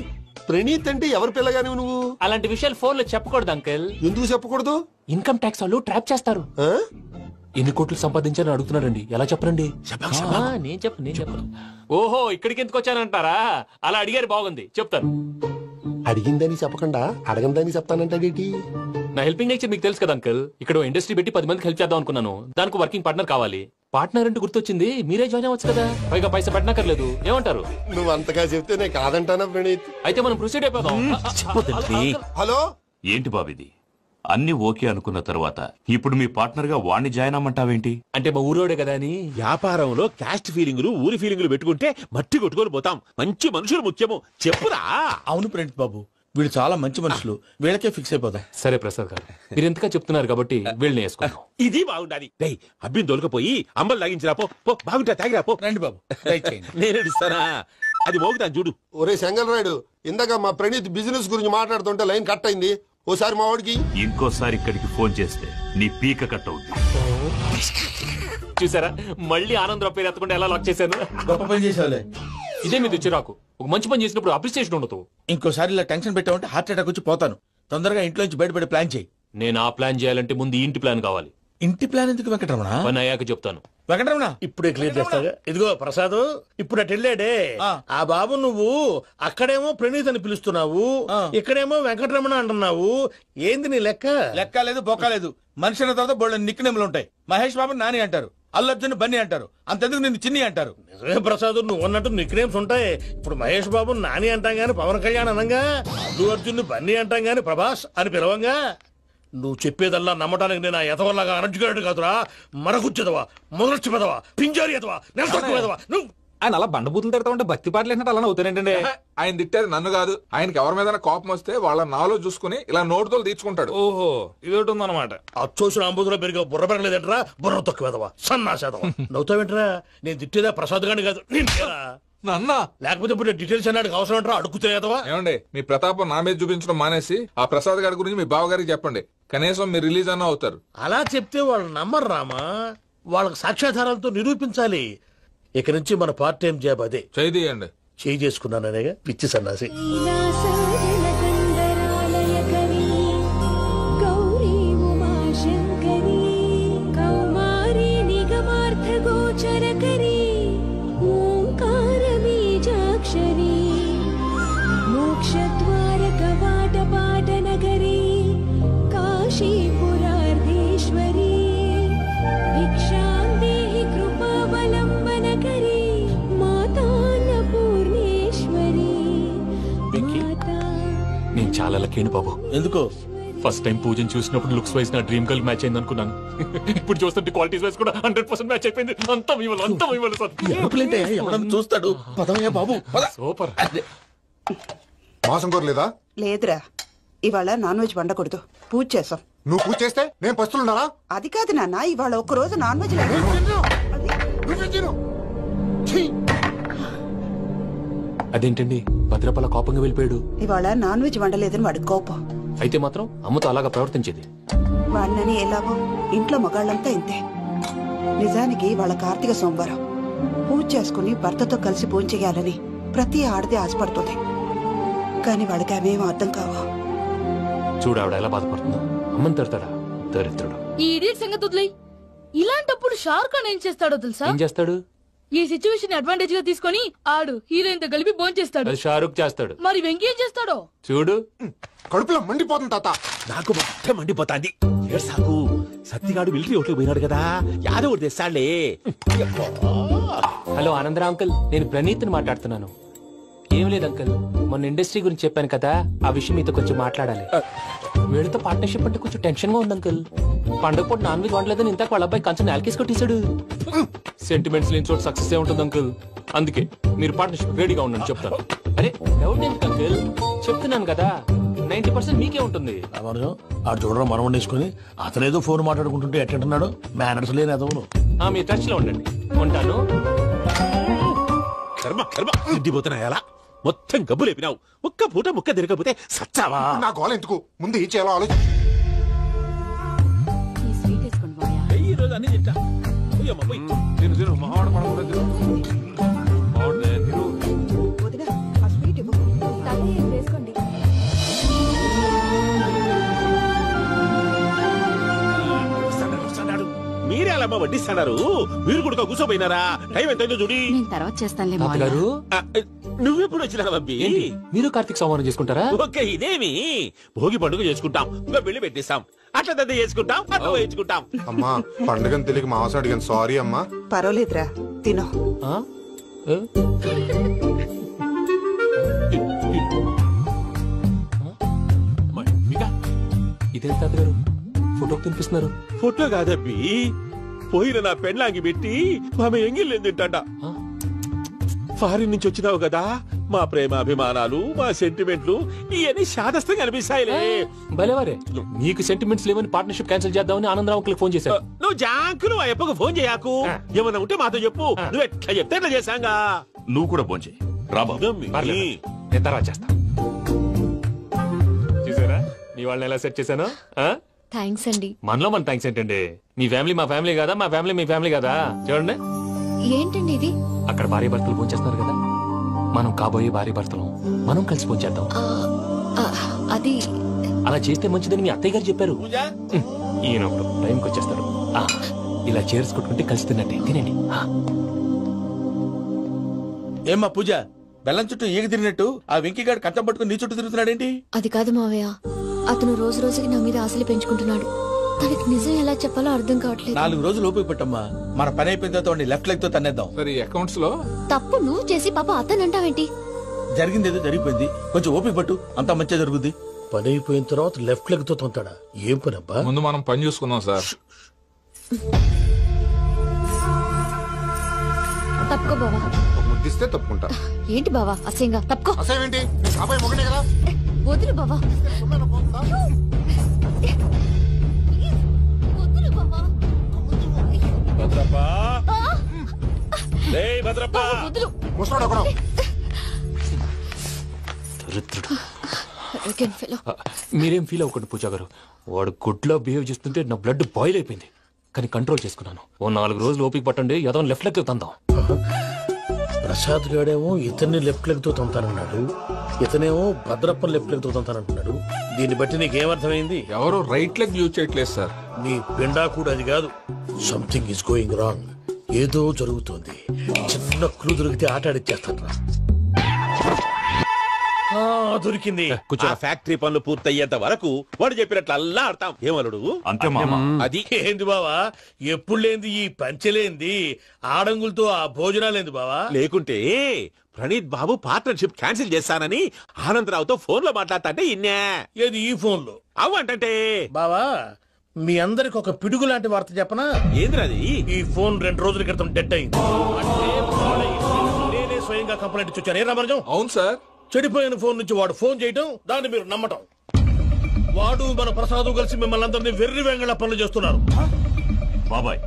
ప్రణీత్ అంటే ఎవరి పిల్లగాని నువ్వు? అలాంటి విషయాలు ఫోన్ లో చెప్పకూడదు అంకుల్. ఎందుకు చెప్పకూడదు? ఇన్కమ్ ట్యాక్స్ వాళ్ళు ట్రాప్ చేస్తారు. ఎన్ని కోట్లు సంపాదించాలని అడుగుతున్నారండి. ఎలా చెప్పరండి? నేను చెప్పను. ఓహో, ఇక్కడికి ఎందుకు వచ్చానంటారా? అలా అడిగారు, బాగుంది, చెప్తాను. అడిగిందని చెప్పకుండా అడగందని చెప్తానంటాడేటి? నా హెల్పింగ్ నేచర్ మీకు తెలుసు కదా అంకుల్. ఇక్కడ ఇండస్ట్రీ పెట్టి 10 మందికి హెల్ప్ చేద్దాం అనుకున్నాను. దానికి వర్కింగ్ పార్ట్నర్ కావాలి. పార్ట్నర్ అంటే గుర్తొచ్చింది, మీరే జాయిన్ అవ్వచ్చు కదా. పైగా పైసా పెట్టనక్కర్లేదు. ఏమంటారు? నువ్వు అంతగా చెప్తే నేను కాదంటానా ప్రణీత్? అయితే మనం ప్రొసీడ్ అయిపోదాం. హలో, ఏంటి బాబిది? అన్ని ఓకే అనుకున్న తర్వాత ఇప్పుడు మీ పార్ట్నర్ గా వాణ్ణి జాయిన్ అమ్మంటావేంటి? అంటే మా ఊరోడే కదా అని. వ్యాపారంలో క్యాస్ట్ ఫీలింగులు, ఊరి ఫీలింగులు పెట్టుకుంటే మట్టి కొట్టుకొని పోతాం. మంచి మనుషులు ముఖ్యము. చెప్పురా. అవును ప్రణీత్ బాబు, వీళ్ళు చాలా మంచి మనుషులు. వీళ్ళకే ఫిక్స్ అయిపోతాం. సరే ప్రసాద్ గారు, మీరు ఎంతగా చెప్తున్నారు కాబట్టి వీళ్ళని వేసుకుంటాం. ఇది బాగుండాలి. అబ్బిని దొలకపోయి అంబలు తాగించిరా. పో, బాగుంటా, తాగిరా పో. రండి బాబు, నేను ఇస్తానా? అది మోగుతాను చూడు. ఒరే చెంగల్ రాయుడు, ఇందాక మా ప్రణీత్ బిజినెస్ గురించి మాట్లాడుతుంటే లైన్ కట్ అయింది. ఓసారి మా వాడికి ఇంకోసారి ఇక్కడికి ఫోన్ చేస్తే నీ పీక కట్ అవుతుంది. చూసారా, మళ్ళీ ఆనందరావు పేరు ఎత్తకుండా ఎలా లాక్ చేశాను. గొప్ప పని చేసేవాళ్ళే. ఇదే మీద చిరాకు. ఒక మంచి పని చేసినప్పుడు అప్రిసియేషన్ ఉండదు. ఇంకోసారి ఇలా టెన్షన్ పెట్టామంటే హార్ట్ అటాక్ వచ్చి పోతాను. తొందరగా ఇంట్లో నుంచి బయటపడే ప్లాన్ చేయి. నేను ఆ ప్లాన్ చేయాలంటే ముందు ఇంటి ప్లాన్ కావాలి. ఇంటి ప్లాన్ ఎందుకు వెంకటరమణ? పని అయ్యాక చెప్తాను. వెంకటరమణ ఇప్పుడే క్లియర్ చేస్తాగా. ఇదిగో ప్రసాద్, ఇప్పుడు అటు వెళ్ళాడే ఆ బాబు, నువ్వు అక్కడేమో ప్రణీత్ అని పిలుస్తున్నావు, ఇక్కడేమో వెంకటరమణ అంటున్నావు. ఏంది నీ లెక్క? లెక్క లేదు, బొక్క లేదు. మనిషి అన్న తర్వాత బోళ్ళ నిక్నెములు ఉంటాయి. మహేష్ బాబు నాని అంటారు, అల్లు అర్జున్ బన్నీ అంటారు, అంతెందుకు నిన్ను చిన్ని అంటారు. నిజమే ప్రసాద్, నువ్వు అన్నట్టు నిక్నేమ్స్ ఉంటాయి. ఇప్పుడు మహేష్ బాబు నాని అంటాం గాని పవన్ కళ్యాణ్ అనంగా, అల్లు అర్జున్ బన్నీ అంటాం గాని ప్రభాస్ అని పిలవంగా. నువ్వు చెప్పేదల్లా నమ్మటానికి నేను ఎతవల్లాగా అనర్జుకేటెడ్ కాదురా. మరగుచ్చదవా, మొదలచ్చి పెదవా, పింజారి ఎదవా, నెలసొక్కుదవా. నువ్వు ఆయన అలా బండబూతులు తిడతా ఉంటే భక్తి పాటలు ఏంటంటే అలా అవుతానంటే. ఆయన తిట్టేది నన్ను కాదు, ఆయనకి ఎవరి మీద కోపం వస్తే వాళ్ళ నాలో చూసుకుని ఇలా నోటుతో తీర్చుకుంటాడు. ఓహో, ఇదొకటి ఉందన్నమాట. అచ్చోసిన అంబుధులో పెరిగే బుర్ర పెరగలేదంటరా, బుర్ర తొక్కువేదవా, సన్నాసేదవా. నవ్వుతావేంటరా? నేను తిట్టేదా ప్రసాద్ గాని కాదు, నన్నా. లేకపోతే ఇప్పుడు డీటెయిల్స్ అన్నాడు అవసరం అంటారా? అడుగుతాయేదవా. ఏమండి, మీ ప్రతాపం నా మీద చూపించడం మానేసి ఆ ప్రసాద్ గారి గురించి మీ బావగారికి చెప్పండి. కనీసం మీరు రిలీజ్ అన్న అవుతారు. అలా చెప్తే వాళ్ళు నమ్మరు రామా. వాళ్ళకి సాక్ష్యాధారాలతో నిరూపించాలి. ఇక నుంచి మన పార్ట్ టైం జాబ్ అదే. చేయండి. చేయి చేసుకున్నాననేగా పిచ్చి సన్నాసి. మోక్షద్వార కవాట పాట నగరీ కాశీపురార్ధి నేను చాలా లక్కీ బాబు. ఎందుకో? ఫస్ట్ టైం పూజను చూసినప్పుడు లుక్స్ వైజ్ నా డ్రీమ్ గర్ల్ మ్యాచ్ అయింది అనుకున్నాను. ఇప్పుడు చూస్తుంటే క్వాలిటీస్ వైజ్ కూడా 100% మ్యాచ్ అయిపోయింది. అంతా ఇవ్వాలి సార్. చూస్తాడు. పదవయ్యా బాబు. సూపర్. మాసం కోరలేదా? లేదురా, ఇవాళ నాన్ వెజ్ వండకూడదు, పూజ చేసాం. నువ్వు పూజ చేస్తే నేను పస్తులున్నారా? అది కాదు నాన్న, ఇవాళ ఒక్కరోజు నాన్ వెజ్ లేదు. అదేంటండి భద్రపల కోపంగా వెళ్ళిపోయాడు? ఇవాళ నాన్ వెజ్ వండలేదని వాడి కోపం. అయితే మాత్రం అమ్మతో అలాగా ప్రవర్తించేది. వాడినని ఎలాగో ఇంట్లో మగాళ్ళంతా ఇంతే. నిజానికి వాళ్ళ కార్తీక సోమవారం పూజ చేసుకుని భర్తతో కలిసి పూజ చేయాలని ప్రతి ఆడది ఆశపడుతుంది. కానీ వాడికి అవేమో అర్థం కావు. చూడు ఆవిడ ఎలా బాధపడుతుందో. అమ్మని తిడతాడా దరిద్రుడు. ఈ ఇడియట్ సంగతి వదిలేయ్. ఇలాంటప్పుడు షారుఖ్ ఖాన్ ఏం చేస్తాడో తెలుసా? ఏం చేస్తాడు? ఈ సిచ్యువేషన్ అడ్వాంటేజ్ గా తీసుకొని ఆడు హీరోయిన్ తో కలిపి బోన్ చేస్తాడు. అది షారుఖ్ చేస్తాడు. మరి వెంకీ ఏం చేస్తాడో చూడు. కడుపులో మండిపోతుంది తాత. నాకు మొత్తం మండిపోతాంది. సాగు సత్తిగాడు మిలిటరీ ఓట్లు పోయినాడు కదా, యాదవ్ ఒకటి తెస్తాడులే. హలో ఆనందరా అంకుల్, నేను ప్రణీత్ని మాట్లాడుతున్నాను. ఏం లేదు అంకుల్, మొన్న ఇండస్ట్రీ గురించి చెప్పాను కదా, ఆ విషయం మీతో కొంచెం మాట్లాడాలి. వీళ్ళతో పార్ట్నర్షిప్ అంటే కొంచెం టెన్షన్ గా ఉంది అంకుల్. పండుగ పూట నాన్ వెజ్ వండలేదని ఇంతకు వాళ్ళ అబ్బాయి కంచెం నేలకేసి కొట్టేశాడు. సెంటిమెంట్స్ లేని చోట సక్సెస్ ఏ ఉంటుంది అంకుల్. అందుకే మీరు పార్ట్నర్షిప్ రెడీగా ఉండండి చెప్తాను. అరే డౌట్ ఎందుకు అంకుల్, చెప్తున్నాను కదా 90% మీకే ఉంటుంది. ఆ చూడడం మనం వండేసుకుని అతనేదో ఫోన్ మాట్లాడుకుంటుంటే ఎట్టంటున్నాడు. మేనర్స్ లేని అదవును. మీ టచ్ లో ఉండండి. ఉంటాను. కర్మ కర్మ తిండిపోతున్నా ఎలా మొత్తం గబ్బు లేపినావు. ఒక్క పూట ముక్క తిరగకపోతే సచ్చావా? నా గోల ఎందుకు, ముందు ఈ చేయాలో ఆలోచి. ఈ రోజు అన్ని తింటా. మీరే అలా వడ్డిస్తున్నారు. మీరు కూడా కూర్చోపోయినారా? టైం ఎంతైందో చూడి. నేను తర్వాత చేస్తానులే తాతగారు. నువ్వెప్పుడు వచ్చినా బంబి? మీరు కార్తీక్ సంహారం చేసుకుంటారా? ఓకే, ఇదేమి భోగి పండుగ చేసుకుంటాం, ఇంకా పెళ్లి పెట్టేస్తాం, అట్లా దద్ద చేసుకుంటాం, అట్లా వేయించుకుంటాం. అమ్మా పండుగని తెలియక మాంసం అడిగాను, సారీ అమ్మా. పర్వాలేదురా, తినో. ఇదే తాతగారు ఫోటోకి తినిపిస్తున్నారు. ఫోటో కాదబ్బి, పోయిన నా పెళ్ళాంగి పెట్టి ఆమె ఎంగిల్లేం తింటాడ. ఫారిన్ నుంచి వచ్చినావు కదా, మా ప్రేమ అభిమానాలు, మా సెంటిమెంట్లు ఇవన్నీ శాదస్తంగా అనిపిస్తాయిలే. భలేవారే, నీకు సెంటిమెంట్స్ లేవని పార్ట్నర్షిప్ క్యాన్సిల్ చేద్దామని ఆనందరావు అంకుల్ ఫోన్ చేశారు. నువ్వు జాంకులు ఆ అప్పకు ఫోన్ చేయకు. ఏమన్నా ఉంటే మాతో చెప్పు. నువ్వు ఎట్లా చెప్తే ఎట్లా చేశాంగా. నువ్వు కూడా ఫోన్ చేయి. నేను తర్వాత చేస్తా. చూసారా నీ వాళ్ళని ఎలా సెట్ చేశాను? థ్యాంక్స్ అండి. మనలో మన థ్యాంక్స్ ఏంటండి? మీ ఫ్యామిలీ మా ఫ్యామిలీ కదా, మా ఫ్యామిలీ మీ ఫ్యామిలీ కదా. చూడండి ఏంటండి ఇది? అక్కడ భార్య భర్తలు ఫోన్ చేస్తున్నారు కదా, మనం కాబోయే భార్య భర్తలు మనం కలిసి ఫోన్ చేద్దాం. అది అలా చేస్తే మంచిదని మీ అత్తయ్య గారు చెప్పారు. ఈయన ఒకడు టైంకి వచ్చేస్తాడు. ఇలా చేర్స్ కొట్టుకుంటే కలిసి తిన్నట్టే. తినండి. ఏమ్మా పూజ, బెల్లం చుట్టూ ఈగ తిరిగినట్టు ఆ వెంకీగాడు కట్టం పట్టుకుని నీ చుట్టూ తిరుగుతున్నాడేంటి? అది కాదు మావయ్య, అతను రోజు రోజుకి నా మీద ఆశలు పెంచుకుంటున్నాడు. తనకి నిజం ఎలా చెప్పాలో అర్థం కావట్లేదు. 4 రోజులు ఓపిక పట్టమ్మా, మన పని అయిపోయిన తర్వాత లెఫ్ట్ లెగ్ తో తన్నేద్దాం. సరే అకౌంట్స్ లో తప్పు నువ్వు చేసి పాప అతను అంటావేంటి? జరిగింది ఏదో జరిగిపోయింది, కొంచెం ఓపిక పట్టు, అంతా మంచిగా జరుగుద్ది. పని అయిపోయిన తర్వాత లెఫ్ట్ లెగ్ తో తొంతాడా? ఏం పని అబ్బా? ముందు మనం పని చూసుకుందాం సార్. తప్పుకో బావా. ముద్దిస్తే తప్పుకుంటా. ఏంటి బావా అసహ్యంగా? తప్పుకో. అసహ్యం ఏంటి? అబ్బాయి మొగనే కదా. వదులు బావా. భద్రప్ప, భద్రప్ప, మీరేం ఫీల్ అవ్వకండి పూజా గారు. వాడు గుడ్లో బిహేవ్ చేస్తుంటే నా బ్లడ్ బాయిల్ అయిపోయింది, కానీ కంట్రోల్ చేసుకున్నాను. ఓ 4 రోజులు ఓపిక పట్టండి, ఏదో లెఫ్ట్ లెగ్ తందాం. ప్రసాద్ గాడేమో ఇతన్ని లెఫ్ట్ లెగ్ తో తొంతానన్నాడు, ఇతనేమో భద్రప్పని లెఫ్ట్ లెగ్ తో తొంతానంటున్నాడు. దీన్ని బట్టి నీకేమర్థమైంది? ఎవరు రైట్ లెగ్ యూజ్ చేయట్లేదు సార్. నీ పిండా కూడా అది కాదు. Something is going wrong. ఏదో జరుగుతోంది. చిన్న క్లూ దొరికితే ఆట ఆడిచ్చేస్తాను రా. దొరికింది. ఆ ఫ్యాక్టరీ పనులు పూర్తయ్యేంత వరకు వాడు చెప్పినట్లు అల్లా ఆడతాం. ఏమలుడు? అంతే మామ. అది ఏంది బావా, ఎప్పుడు లేంది ఈ పంచలేంది, ఆడంగులతో ఆ భోజనాలేంది బావా? లేకుంటే ప్రణీత్ బాబు పార్ట్నర్షిప్ క్యాన్సిల్ చేస్తానని ఆనందరావుతో ఫోన్ లో మాట్లాడతాంటే ఇన్నే. ఏది ఈ ఫోన్ లో అవ్వంటే బావా మీ అందరికి ఒక పిడుగు లాంటి వార్త చెప్పనా? ఏంద్రది? ఈ ఫోన్ 2 రోజుల క్రితం డెడ్ అయింది. అంటే నేనే స్వయంగా కంప్లైంట్ ఇచ్చాను. ఏ రామరాజం? అవును సార్. చెడిపోయిన ఫోన్ నుంచి వాడు ఫోన్ చేయటం, దాన్ని మీరు నమ్మటం. వాడు మన ప్రసాదు కలిసి మిమ్మల్ని అందరినీ వెర్రి వెంగళ పనులు చేస్తున్నారు. బాబాయ్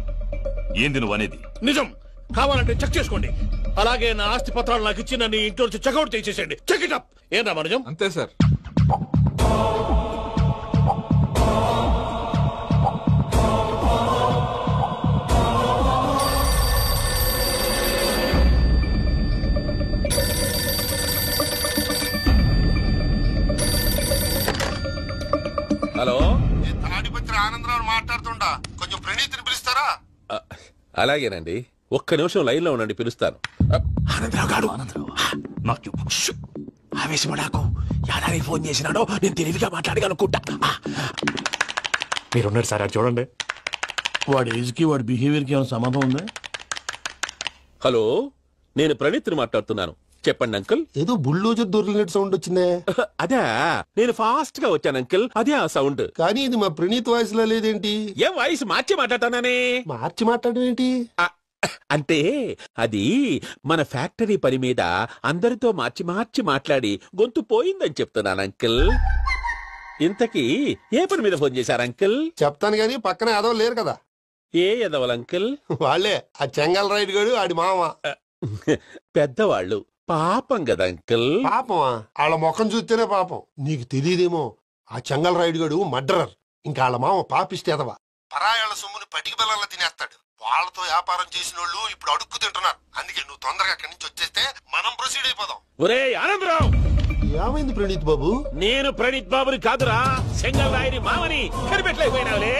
ఏంది నువ్వు అనేది? నిజం. కావాలంటే చెక్ చేసుకోండి. అలాగే నా ఆస్తి పత్రాలు నాకు ఇచ్చి నన్ను ఇంట్లో నుంచి చెక్అౌట్ చేసేసండి. Check it up. ఏం రామరాజం? అంతే సార్. హలో, తాడిపత్రి ఆనందరావు మాట్లాడుతుండా, కొంచెం ప్రణీతిని పిలుస్తారా? అలాగేనండి, ఒక్క నిమిషం లైన్ లో ఉండండి, పిలుస్తాను. ఆనందరావు గారు, ఆవేశపడాకు. యాదానికి ఫోన్ చేసినాడో నేను తెలివిగా మాట్లాడగలనుకుంటా. మీరున్నారు సార్, అది చూడండి. వాడి ఏజ్ కి వాడి బిహేవియర్ కి ఏమైనా సంబంధం ఉందా? హలో, నేను ప్రణీత్ని మాట్లాడుతున్నాను. చెప్పండి అంకుల్. ఏదో బుల్డోజర్ దొరికినట్టు సౌండ్ వచ్చిందే. అదే, నేను ఫాస్ట్ గా వచ్చాను అంకుల్, అదే ఆ సౌండ్. కానీ ఇది మా ప్రణీత్ వాయిస్ లో లేదేంటి? ఏం వాయిస్ మార్చి మాట్లాడతానే? మార్చి మాట్లాడడం ఏంటి? అంటే అది మన ఫ్యాక్టరీ పని మీద అందరితో మార్చి మార్చి మాట్లాడి గొంతు పోయిందని చెప్తున్నాను అంకుల్. ఇంతకీ ఏ పని మీద ఫోన్ చేశారు అంకుల్? చెప్తాను గానీ పక్కన ఎదవ లేరు కదా. ఏ ఎదవలు అంకుల్? వాళ్ళే, ఆ చెంగల్ రైడ్ గడు ఆడి మామ. పెద్దవాళ్ళు, పాపం కదా అంకుల్. పాపమా? వాళ్ళ ముఖం చూస్తేనే పాపం. నీకు తెలియదేమో, ఆ చెంగల్ రైడ్ గడు మర్డరర్. ఇంకా వాళ్ళ మామ పాపిస్తే ఎదవ. పరాయాళ్ళ సొమ్ముని పటికి బెల్లంలో తినేస్తాడు. వాళ్ళతో వ్యాపారం చేసిన వాళ్ళు ఇప్పుడు అడుక్కు తింటున్నారు. అందుకే నువ్వు తొందరగా అక్కడి నుంచి వచ్చేస్తే మనం ప్రొసీడ్ అయిపోదాం. ఒరే ఆనందరావు, ఏమైంది ప్రణీత్ బాబు? నేను ప్రణీత్ బాబుని కాదురా, సెంగల్ రాయని మామని. కనిపెట్టలేకపోయినావులే.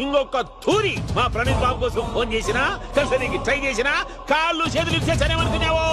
ఇంకొక తూరి మా ప్రణీత్ బాబు కోసం ఫోన్ చేసినా, కలిసి నీకు ట్రై చేసినా కాళ్ళు చేతులు ఇచ్చేసానేమనుకున్నావో.